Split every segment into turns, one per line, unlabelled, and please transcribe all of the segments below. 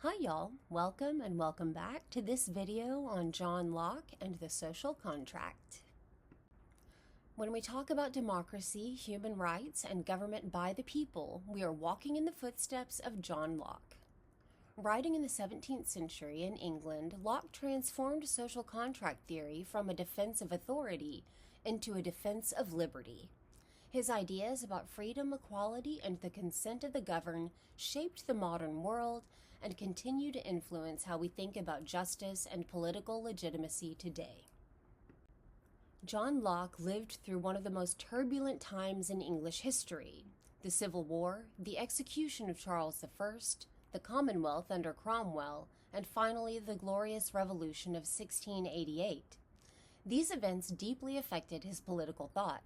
Hi y'all, welcome and welcome back to this video on John Locke and the social contract. When we talk about democracy, human rights, and government by the people, we are walking in the footsteps of John Locke. Writing in the 17th century in England, Locke transformed social contract theory from a defense of authority into a defense of liberty. His ideas about freedom, equality, and the consent of the governed shaped the modern world and continue to influence how we think about justice and political legitimacy today. John Locke lived through one of the most turbulent times in English history: the Civil War, the execution of Charles I, the Commonwealth under Cromwell, and finally the Glorious Revolution of 1688. These events deeply affected his political thought.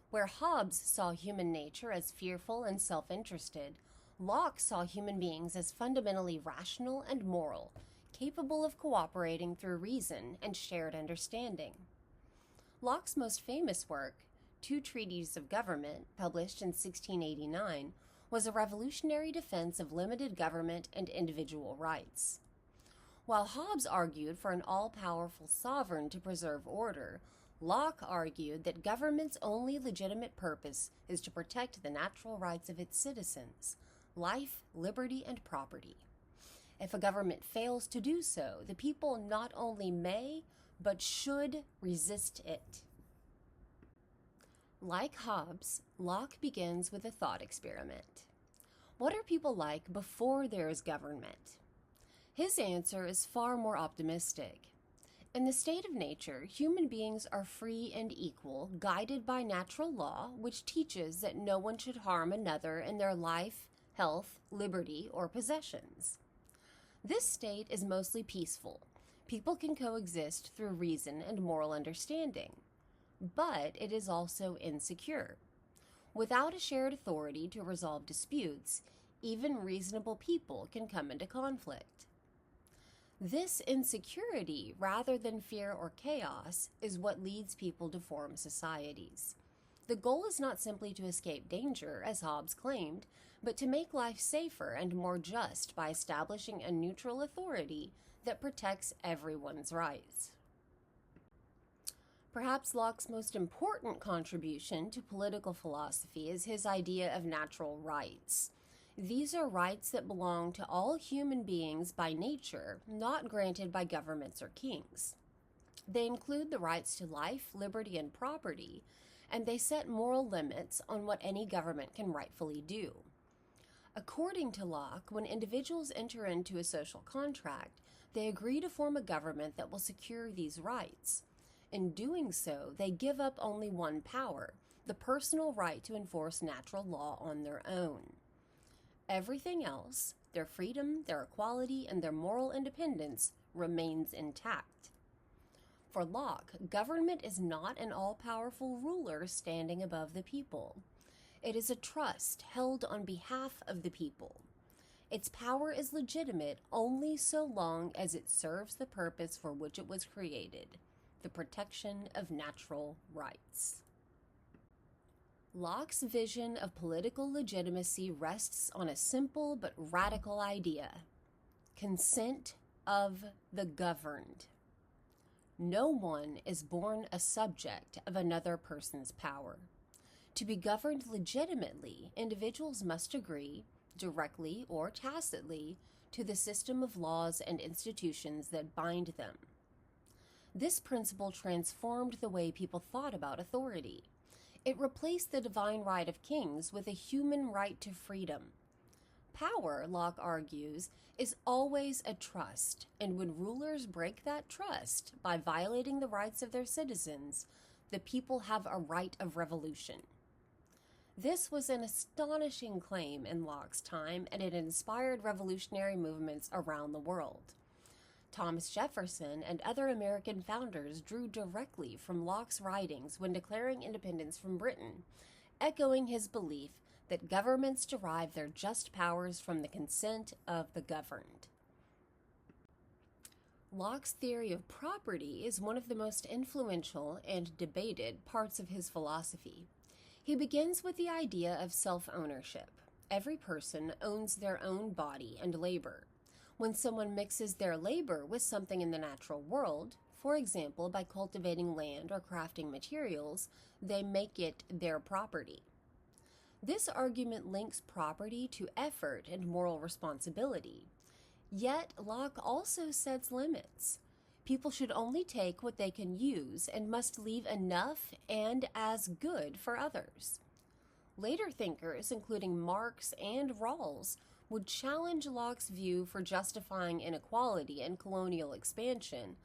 Where Hobbes saw human nature as fearful and self-interested, Locke saw human beings as fundamentally rational and moral, capable of cooperating through reason and shared understanding. Locke's most famous work, Two Treatises of Government, published in 1689, was a revolutionary defense of limited government and individual rights. While Hobbes argued for an all-powerful sovereign to preserve order, Locke argued that government's only legitimate purpose is to protect the natural rights of its citizens: life, liberty, and property. If a government fails to do so, the people not only may, but should resist it. Like Hobbes, Locke begins with a thought experiment. What are people like before there is government? His answer is far more optimistic. In the state of nature, human beings are free and equal, guided by natural law, which teaches that no one should harm another in their life, health, liberty, or possessions. This state is mostly peaceful. People can coexist through reason and moral understanding. But it is also insecure. Without a shared authority to resolve disputes, even reasonable people can come into conflict. This insecurity, rather than fear or chaos, is what leads people to form societies. The goal is not simply to escape danger, as Hobbes claimed, but to make life safer and more just by establishing a neutral authority that protects everyone's rights. Perhaps Locke's most important contribution to political philosophy is his idea of natural rights. These are rights that belong to all human beings by nature, not granted by governments or kings. They include the rights to life, liberty, and property, and they set moral limits on what any government can rightfully do. According to Locke, when individuals enter into a social contract, they agree to form a government that will secure these rights. In doing so, they give up only one power: the personal right to enforce natural law on their own. Everything else, their freedom, their equality, and their moral independence, remains intact. For Locke, government is not an all-powerful ruler standing above the people. It is a trust held on behalf of the people. Its power is legitimate only so long as it serves the purpose for which it was created: the protection of natural rights. Locke's vision of political legitimacy rests on a simple but radical idea: consent of the governed. No one is born a subject of another person's power. To be governed legitimately, individuals must agree, directly or tacitly, to the system of laws and institutions that bind them. This principle transformed the way people thought about authority. It replaced the divine right of kings with a human right to freedom. Power, Locke argues, is always a trust, and when rulers break that trust by violating the rights of their citizens, the people have a right of revolution. This was an astonishing claim in Locke's time, and it inspired revolutionary movements around the world. Thomas Jefferson and other American founders drew directly from Locke's writings when declaring independence from Britain, echoing his belief that governments derive their just powers from the consent of the governed. Locke's theory of property is one of the most influential and debated parts of his philosophy. He begins with the idea of self-ownership. Every person owns their own body and labor. When someone mixes their labor with something in the natural world, for example, by cultivating land or crafting materials, they make it their property. This argument links property to effort and moral responsibility. Yet, Locke also sets limits. People should only take what they can use and must leave enough and as good for others. Later thinkers, including Marx and Rawls, would challenge Locke's view for justifying inequality and colonial expansion,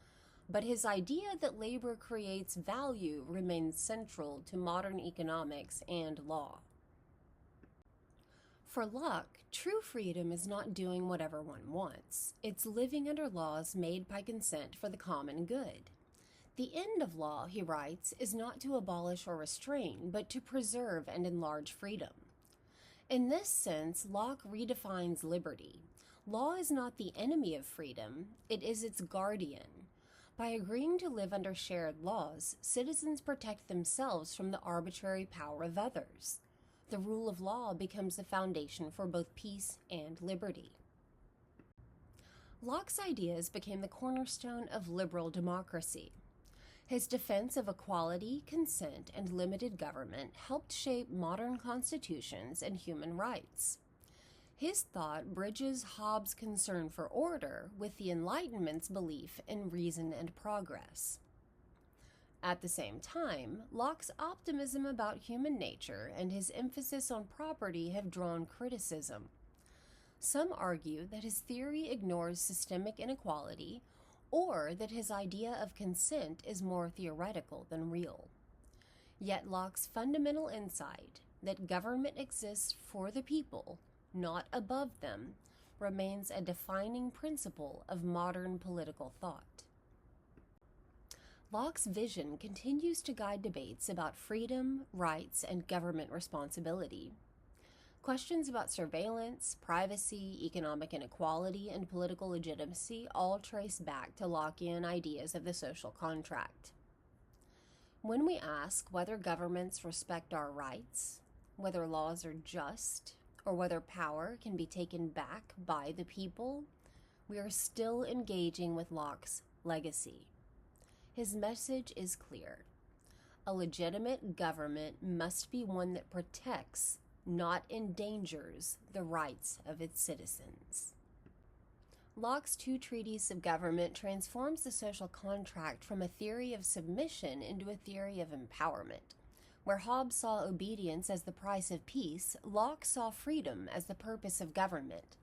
but his idea that labor creates value remains central to modern economics and law. For Locke, true freedom is not doing whatever one wants. It's living under laws made by consent for the common good. The end of law, he writes, is not to abolish or restrain, but to preserve and enlarge freedom. In this sense, Locke redefines liberty. Law is not the enemy of freedom, it is its guardian. By agreeing to live under shared laws, citizens protect themselves from the arbitrary power of others. The rule of law becomes the foundation for both peace and liberty. Locke's ideas became the cornerstone of liberal democracy. His defense of equality, consent, and limited government helped shape modern constitutions and human rights. His thought bridges Hobbes' concern for order with the Enlightenment's belief in reason and progress. At the same time, Locke's optimism about human nature and his emphasis on property have drawn criticism. Some argue that his theory ignores systemic inequality, or that his idea of consent is more theoretical than real. Yet Locke's fundamental insight, that government exists for the people, not above them, remains a defining principle of modern political thought. Locke's vision continues to guide debates about freedom, rights, and government responsibility. Questions about surveillance, privacy, economic inequality, and political legitimacy all trace back to Lockean ideas of the social contract. When we ask whether governments respect our rights, whether laws are just, or whether power can be taken back by the people, we are still engaging with Locke's legacy. His message is clear. A legitimate government must be one that protects, not endangers, the rights of its citizens. Locke's two treatises of government transforms the social contract from a theory of submission into a theory of empowerment. Where Hobbes saw obedience as the price of peace, Locke saw freedom as the purpose of government.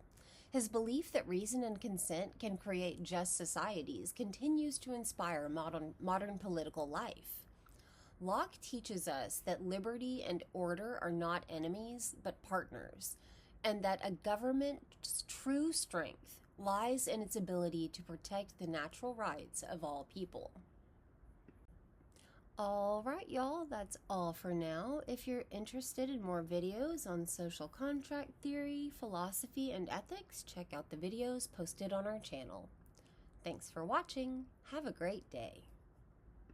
His belief that reason and consent can create just societies continues to inspire modern political life. Locke teaches us that liberty and order are not enemies, but partners, and that a government's true strength lies in its ability to protect the natural rights of all people. All right, y'all, that's all for now. If you're interested in more videos on social contract theory, philosophy, and ethics, check out the videos posted on our channel. Thanks for watching. Have a great day.